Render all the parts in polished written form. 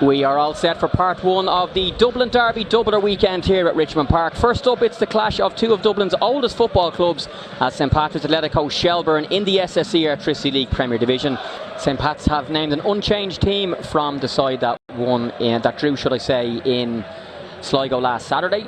We are all set for part one of the Dublin Derby Doubler weekend here at Richmond Park. First up, it's the clash of two of Dublin's oldest football clubs, as St Patrick's Atletico Shelbourne in the SSE Electricity League Premier Division. St Pat's have named an unchanged team from the side that drew, in Sligo last Saturday,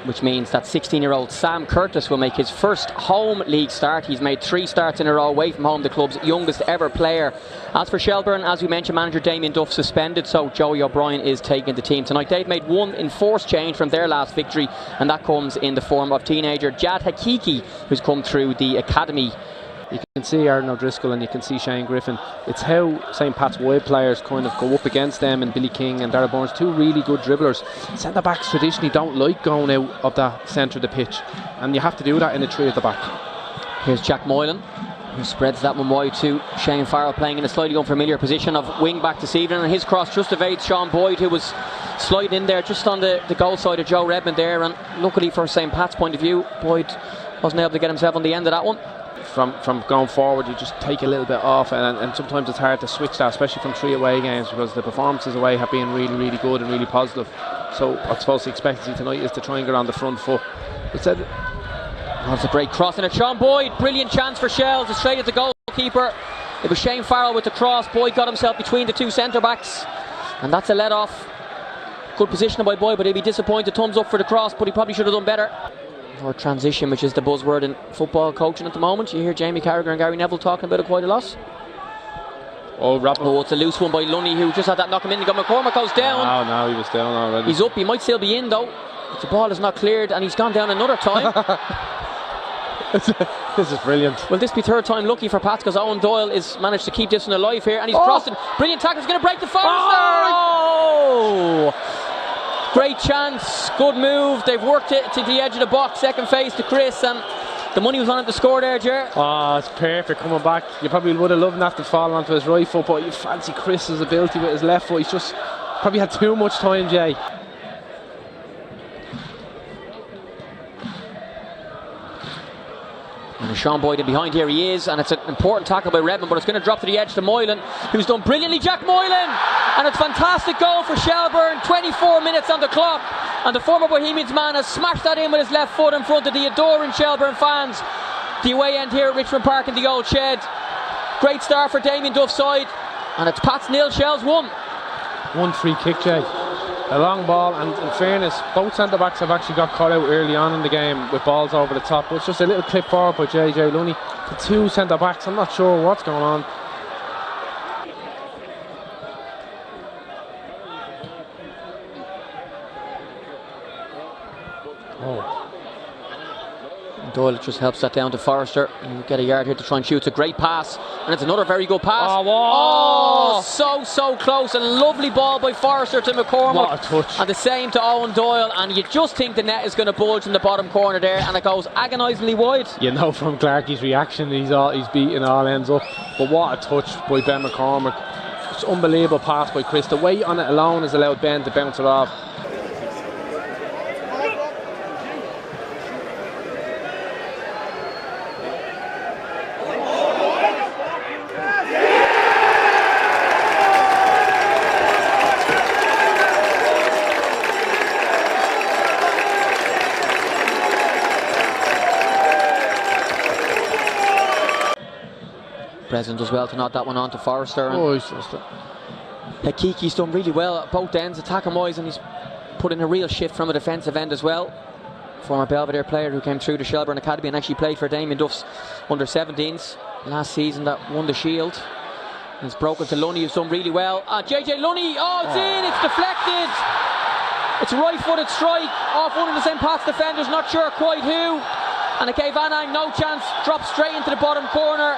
which means that 16-year-old Sam Curtis will make his first home league start. He's made 3 starts in a row away from home, the club's youngest ever player. As for Shelbourne, as we mentioned, manager Damien Duff suspended, so Joey O'Brien is taking the team tonight. They've made one enforced change from their last victory, and that comes in the form of teenager Jad Hakiki, who's come through the academy. You can see Aaron O'Driscoll and you can see Shane Griffin. It's how St Pat's wide players kind of go up against them, and Billy King and Darragh Burns, 2 really good dribblers. Centre backs traditionally don't like going out of that centre of the pitch, and you have to do that in a 3 at the back. Here's Jack Moylan, who spreads that one wide to Shane Farrell, playing in a slightly unfamiliar position of wing back this evening, and his cross just evades Sean Boyd, who was sliding in there just on the goal side of Joe Redmond there, and luckily for St Pat's point of view, Boyd wasn't able to get himself on the end of that one. From going forward, you just take a little bit off, and sometimes it's hard to switch that, especially from 3 away games, because the performances away have been really, really good and really positive. So I suppose the expectancy tonight is to try and get on the front foot. That's a great cross, and it's Sean Boyd, brilliant chance for Shells, it's straight at the goalkeeper. It was Shane Farrell with the cross. Boyd got himself between the 2 centre backs, and that's a let off. Good position by Boyd, but he'll be disappointed. Thumbs up for the cross, but he probably should have done better. Or transition, which is the buzzword in football coaching at the moment. You hear Jamie Carragher and Gary Neville talking about it quite a lot. Oh, it's a loose one by Lunny, who just had that knock him in. McCormack goes down. No, he was down already. He's up, he might still be in though. But the ball is not cleared, and he's gone down another time. This is brilliant. Will this be 3rd time lucky for Pat, because Owen Doyle is managed to keep this one alive here, and he's crossing. Brilliant tackle, he's going to break the Forrester. Oh! Great chance, good move. They've worked it to the edge of the box, second face to Chris, and the money was on it to score there, Ger. Oh, it's perfect coming back. You probably would have loved that to fall onto his right foot, but you fancy Chris's ability with his left foot. He's just probably had too much time, Jay. And Sean Boyd in behind, here he is, and it's an important tackle by Redmond, but it's going to drop to the edge to Moylan, who's done brilliantly. Jack Moylan, and it's a fantastic goal for Shelbourne. 24 minutes on the clock, and the former Bohemians man has smashed that in with his left foot in front of the adoring Shelbourne fans. The away end here at Richmond Park in the old shed. Great start for Damien Duff's side, and it's Pat's 0, Shells 1. 1 free kick, Jay. A long ball, and in fairness, both centre-backs have actually got caught out early on in the game with balls over the top. But it's just a little clip forward by JJ Lunny. The 2 centre-backs, I'm not sure what's going on. Doyle just helps that down to Forrester. You get a yard here to try and shoot. It's a great pass, and it's another very good pass. Oh, so close. A lovely ball by Forrester to McCormack. What a touch. And the same to Owen Doyle, and you just think the net is going to bulge in the bottom corner there, and it goes agonisingly wide. You know from Clarkie's reaction, he's beating all ends up. But what a touch by Ben McCormack. It's an unbelievable pass by Chris. The weight on it alone has allowed Ben to bounce it off. President does well to nod that one on to Forrester. Hakiki's done really well at both ends, attacking wise, and he's put in a real shift from a defensive end as well. Former Belvedere player who came through the Shelbourne Academy and actually played for Damien Duff's under-17s last season that won the Shield. And it's broken to Lunny, who's done really well. JJ Lunny, it's in, it's deflected. It's a right-footed strike off one of the St Pat's defenders, not sure quite who. And it gave Anang no chance, dropped straight into the bottom corner.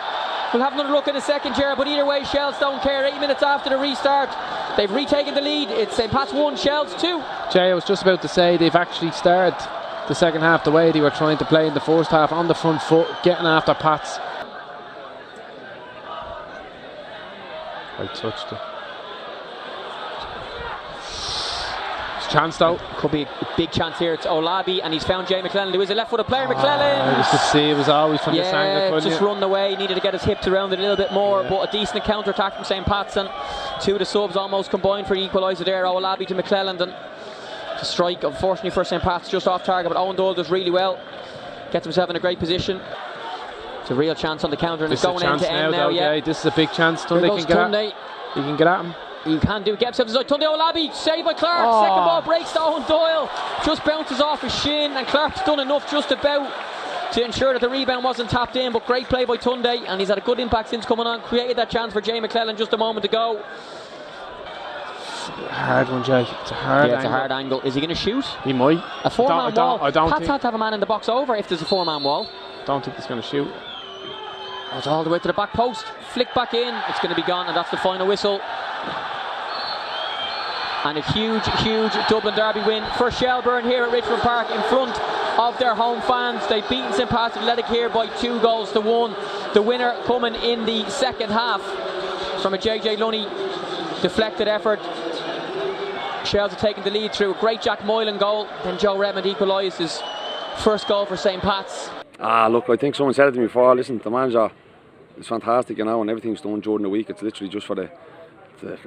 We'll have another look in a second here, but either way, Shells don't care. 8 minutes after the restart, they've retaken the lead. It's St Pat's 1, Shells 2. Jay, I was just about to say they've actually started the second half the way they were trying to play in the first half, on the front foot, getting after Pats. I touched it. Chance though. Could be a big chance here. It's Olabi, and he's found Jay McClellan, who is a left-footed player. McClellan. You could see it was always from this angle. Just run away. Needed to get his hips around it a little bit more, but a decent counter-attack from St Pat's, and Two of the subs almost combined for the equaliser there. Olabi to McClelland, and the strike, unfortunately for St. Pat's, just off target, but Owen Doyle does really well. Gets himself in a great position. It's a real chance on the counter, and it's going end to end now. Yeah, this is a big chance. Tunde can get at him. He can get at him. He can do. Gets himself inside. Tunde Olabi, saved by Clark. Second ball breaks to Owen Doyle. Just bounces off his shin, and Clark's done enough just about to ensure that the rebound wasn't tapped in, but great play by Tunde, and he's had a good impact since coming on. Created that chance for Jay McClellan just a moment ago. A hard one, Jay. It's a hard angle. It's a hard angle. Is he going to shoot? He might. A four-man wall. Pat's had to have a man in the box over if there's a four-man wall. Don't think he's going to shoot. Oh, it's all the way to the back post. Flick back in. It's going to be gone, and that's the final whistle. And a huge, huge Dublin derby win for Shelbourne here at Richmond Park in front of their home fans. They've beaten St. Pat's Athletic here by 2-1. The winner coming in the second half from a JJ Lunny deflected effort. Shells are taking the lead through a great Jack Moylan goal. Then Joe Redmond equalised his first goal for St. Pat's. Look, I think someone said it to me before. Listen, the manager is fantastic, you know, and everything's done during the week. It's literally just for the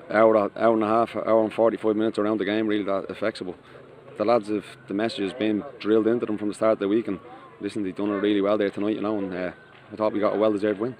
hour and a half, hour and 45 minutes around the game, really, that flexible. The lads have the messages been drilled into them from the start of the week, and listen, they've done it really well there tonight, you know, and I thought we got a well-deserved win.